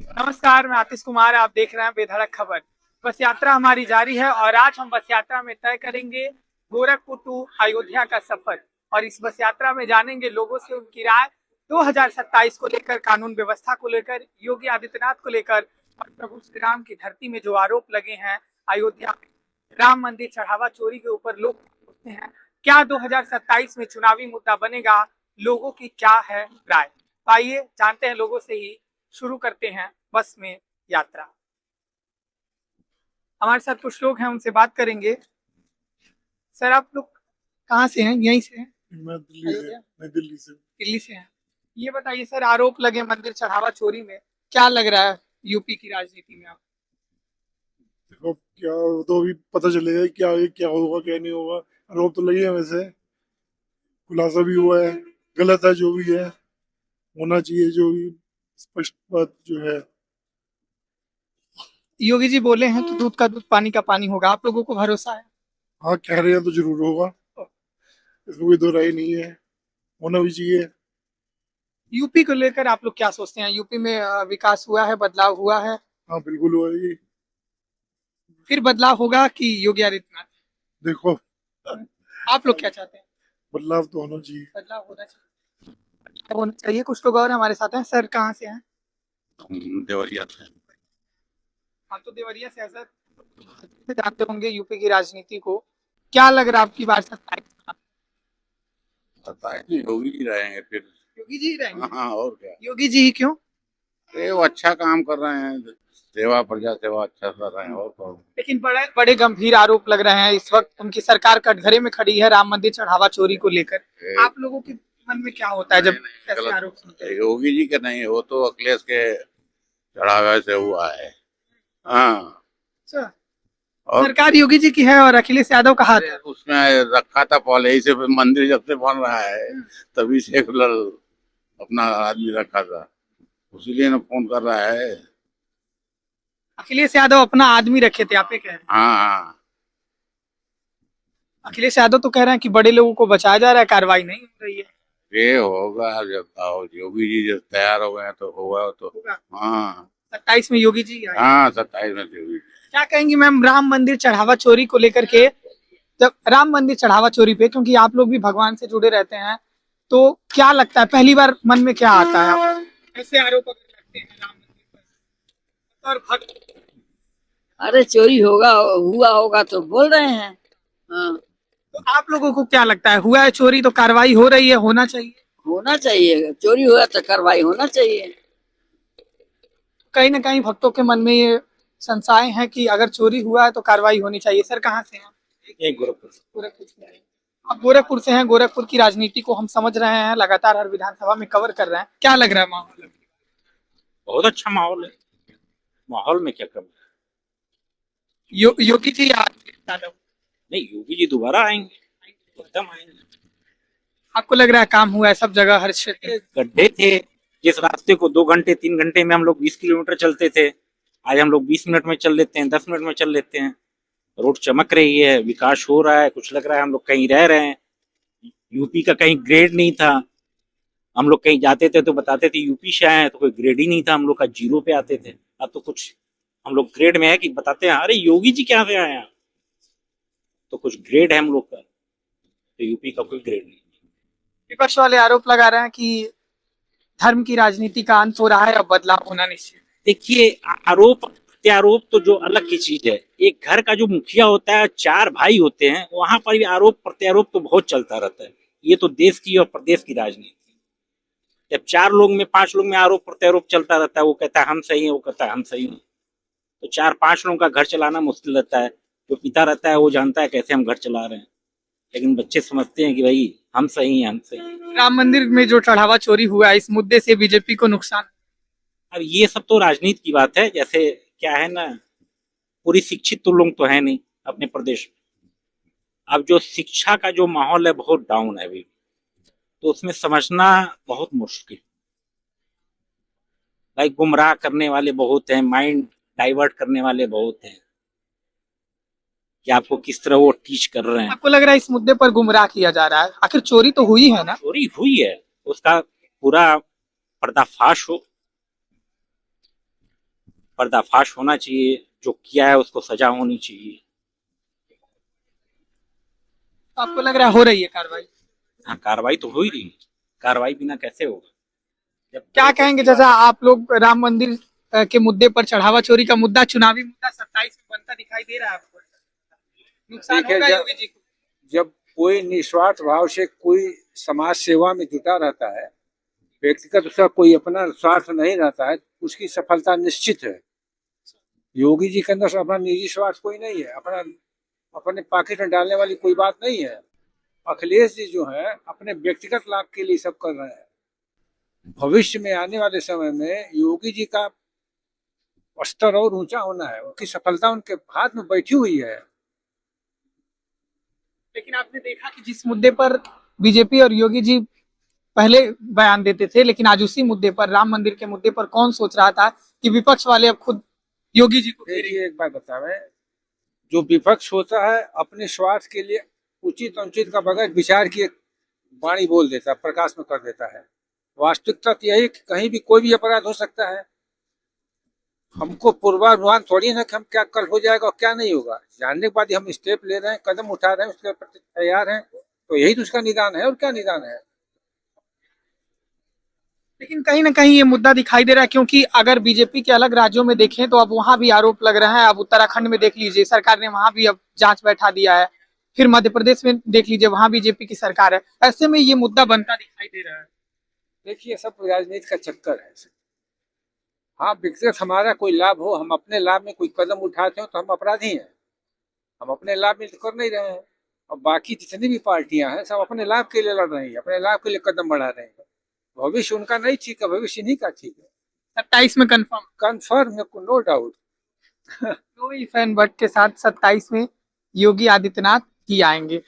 नमस्कार, मैं आतिश कुमार। आप देख रहे हैं बेधड़क खबर। बस यात्रा हमारी जारी है और आज हम बस यात्रा में तय करेंगे गोरखपुर टू अयोध्या का सफर। और इस बस यात्रा में जानेंगे लोगों से उनकी राय 2027 को लेकर, कानून व्यवस्था को लेकर, योगी आदित्यनाथ को लेकर और प्रभु श्री राम की धरती में जो आरोप लगे हैं अयोध्या में राम मंदिर चढ़ावा चोरी के ऊपर। लोग पूछते हैं क्या 2027 में चुनावी मुद्दा बनेगा, लोगों की क्या है राय। तो आइए जानते हैं लोगों से ही, शुरू करते हैं बस में यात्रा। हमारे साथ कुछ लोग हैं, उनसे बात करेंगे। सर, आप लोग कहाँ से हैं? यहीं से हैं? मैं दिल्ली से। दिल्ली से हैं। ये बताइए सर, आरोप लगे मंदिर चढ़ावा चोरी में, क्या लग रहा है यूपी की राजनीति में आप? देखो, क्या तो अभी पता चलेगा क्या होगा क्या नहीं होगा। आरोप तो लगे हैं, वैसे खुलासा भी हुआ है। गलत है जो भी है, होना चाहिए जो भी स्पष्ट बात जो है। योगी जी बोले हैं कि दूध का दूध पानी का पानी होगा, आप लोगों को भरोसा है? हाँ, कह रहे हैं तो जरूर होगा, इसमें कोई दो राय नहीं है, होना भी चाहिए। यूपी को लेकर आप लोग क्या सोचते हैं? यूपी में विकास हुआ है, बदलाव हुआ है? हाँ, बिल्कुल हुआ ये। फिर बदलाव होगा कि योगी आदित्यनाथ? देखो, आप लोग क्या चाहते हैं? बदलाव तो होना चाहिए। बदलाव होना चाहिए, बदलाव होना चाहिए। कुछ लोग और हमारे साथ हैं। सर, कहाँ से हैं? देवरिया से। हम तो देवरिया से हैं सर। अच्छे से जानते होंगे यूपी की राजनीति को। क्या लग रहा है आपकी बार 27 का? पता है नहीं, योगी जी रहेंगे फिर। योगी जी ही रहेंगे? हाँ, और क्या। योगी जी ही क्यों? अरे वो अच्छा काम कर रहे हैं, सेवा प्रजा सेवा अच्छा कर रहे हैं, और कौन। लेकिन बड़े बड़े गंभीर आरोप लग रहे हैं इस वक्त। उनकी सरकार कटघरे में खड़ी है राम मंदिर चढ़ावा चोरी को लेकर। आप लोगों के मन में क्या होता है जब ऐसे आरोप सुनते हैं? योगी जी के नहीं, वो तो अखिलेश के चढ़ावे से हुआ है। हाँ। अच्छा, और सरकार योगी जी की है और अखिलेश यादव का हाथ है। उसमें रखा था पहले ही से, मंदिर जब से बन रहा है तभी से अपना आदमी रखा था, उसीलिए ना फोन कर रहा है। अखिलेश यादव अपना आदमी रखे थे, आप ये कह रहे हैं? हाँ हाँ। अखिलेश यादव तो कह रहे हैं कि बड़े लोगों को बचाया जा रहा है, कार्रवाई नहीं हो रही है। ये होगा जब योगी जी जब तैयार हो गए हैं तो होगा तो। होगा। हाँ 27 में योगी जी आए। हाँ, 27 में योगी जी। क्या कहेंगी मैम राम मंदिर चढ़ावा चोरी को लेकर के? जब राम मंदिर चढ़ावा चोरी पे, क्योंकि आप लोग भी भगवान से जुड़े रहते हैं, तो क्या लगता है, पहली बार मन में क्या आता है? आप ऐसे आरोप अगर लगते हैं राम मंदिर पर और भक्त, अरे चोरी होगा हुआ होगा तो बोल रहे हैं। हाँ, तो आप लोगों को क्या लगता है, हुआ है चोरी तो कार्रवाई हो रही है, होना चाहिए? होना चाहिए। चोरी हुआ तो कार्रवाई होना चाहिए। कहीं ना कहीं भक्तों के मन में ये संशय है कि अगर चोरी हुआ है तो कार्रवाई होनी चाहिए। सर, कहाँ से हैं? गोरखपुर से हैं। आप गोरखपुर से हैं। गोरखपुर की राजनीति को हम समझ रहे हैं, लगातार हर विधानसभा में कवर कर रहे हैं। क्या लग रहा है माहौल? बहुत अच्छा माहौल है। माहौल में क्या कमी है? योगी जी यादव? नहीं, योगी जी दोबारा आएंगे, एकदम आएंगे। आपको लग रहा है काम हुआ है सब जगह, हर क्षेत्र? गड्ढे थे, जिस रास्ते को 2 घंटे 3 घंटे में हम लोग 20 किलोमीटर चलते थे, आज हम लोग 20 मिनट में चल लेते हैं, 10 मिनट में चल लेते हैं। रोड चमक रही है, विकास हो रहा है। कुछ लग रहा है हम लोग कहीं रह रहे हैं। यूपी का कहीं ग्रेड नहीं था, हम लोग कहीं जाते थे तो बताते थे यूपी से आए हैं, तो कोई ग्रेड ही नहीं था, हम लोग का 0 पे आते थे। अब तो कुछ हम लोग ग्रेड में है कि बताते हैं अरे योगी जी क्या से आए हैं, तो कुछ ग्रेड है हम लोग का। तो यूपी का कोई ग्रेड नहीं। विपक्ष वाले आरोप लगा रहे हैं कि धर्म की राजनीति का अंत हो रहा है, अब बदलाव होना निश्चित। देखिए, आरोप प्रत्यारोप तो जो अलग की चीज है। एक घर का जो मुखिया होता है, 4 भाई होते हैं, वहां पर भी आरोप प्रत्यारोप तो बहुत चलता रहता है। ये तो देश की और प्रदेश की राजनीति। जब 4 लोग में 5 लोग में आरोप प्रत्यारोप चलता रहता है, वो कहता है हम सही है, वो कहता है हम सही है, तो 4-5 लोगों का घर चलाना मुश्किल रहता है। जो पिता रहता है वो जानता है कैसे हम घर चला रहे हैं, लेकिन बच्चे समझते हैं कि भाई हम सही हैं, हम सही हैं। राम मंदिर में जो चढ़ावा चोरी हुआ है, इस मुद्दे से बीजेपी को नुकसान? अब ये सब तो राजनीति की बात है। जैसे क्या है ना, पूरी शिक्षित तो लोग तो है नहीं अपने प्रदेश में। अब जो शिक्षा का जो माहौल है बहुत डाउन है अभी, तो उसमें समझना बहुत मुश्किल। भाई गुमराह करने वाले बहुत हैं, माइंड डाइवर्ट करने वाले बहुत हैं कि आपको किस तरह वो टीच कर रहे हैं। आपको लग रहा है इस मुद्दे पर गुमराह किया जा रहा है? आखिर चोरी तो हुई है ना? चोरी हुई है, उसका पूरा पर्दाफाश हो, पर्दाफाश होना चाहिए, जो किया है उसको सजा होनी चाहिए। तो आपको लग रहा है हो रही है कार्रवाई? हाँ, कार्रवाई तो हो ही रही है, कार्रवाई बिना कैसे होगा? जब क्या कहेंगे, जैसा आप लोग राम मंदिर के मुद्दे पर, चढ़ावा चोरी का मुद्दा, चुनावी मुद्दा 27 में बनता दिखाई दे रहा है आपको? नुकसान देखिए, होगा जब- योगी जी को? जब कोई निस्वार्थ भाव से कोई समाज सेवा में जुटा रहता है, व्यक्तिगत उसका कोई अपना स्वार्थ नहीं रहता है, उसकी सफलता निश्चित है। योगी जी के अंदर अपना निजी स्वार्थ कोई नहीं है, अपने पॉकेट में डालने वाली कोई बात नहीं है। अखिलेश जी जो है अपने व्यक्तिगत लाभ के लिए सब कर रहे हैं। भविष्य में आने वाले समय में योगी जी का स्तर और ऊंचा होना है, उनकी सफलता उनके हाथ में बैठी हुई है। लेकिन आपने देखा कि जिस मुद्दे पर बीजेपी और योगी जी पहले बयान देते थे, लेकिन आज उसी मुद्दे पर, राम मंदिर के मुद्दे पर, कौन सोच रहा था कि विपक्ष वाले अब खुद योगी जी को घेरेंगे? देखिए, एक बात बतावे, जो विपक्ष होता है अपने स्वार्थ के लिए उचित अनुचित का बगैर विचार किए वाणी बोल देता है, प्रकाश में कर देता है। वास्तविकता तो यही कि कहीं भी कोई भी अपराध हो सकता है। हमको पूर्वानुमान थोड़ी है कि हम क्या कल हो जाएगा और क्या नहीं होगा। जानने के बाद ही हम स्टेप ले रहे हैं, कदम उठा रहे हैं, उसके प्रति तैयार हैं, तो यही तो उसका निदान है। और क्या निदान है? लेकिन कहीं ना कहीं ये मुद्दा दिखाई दे रहा है, क्योंकि अगर बीजेपी के अलग राज्यों में देखें तो अब वहां भी आरोप लग रहे हैं। अब उत्तराखंड में देख लीजिए, सरकार ने वहां भी अब जांच बैठा दिया है। फिर मध्य प्रदेश में देख लीजिए, वहां बीजेपी की सरकार है। ऐसे में ये मुद्दा बनता दिखाई दे रहा है। देखिए, सब राजनीति का चक्कर है। हाँ, व्यक्तिगत हमारा कोई लाभ हो, हम अपने लाभ में कोई कदम उठाते हो तो हम अपराधी हैं। हम अपने लाभ में तो कर नहीं रहे हैं, और बाकी जितनी भी पार्टियां हैं सब अपने लाभ के लिए लड़ रही हैं, अपने लाभ के लिए कदम बढ़ा रहे हैं। भविष्य उनका नहीं ठीक है, भविष्य इन्हीं का ठीक है। 27 में कन्फर्म है, नो डाउट। तो इफ एंड बट के साथ 27 में योगी आदित्यनाथ ही आएंगे।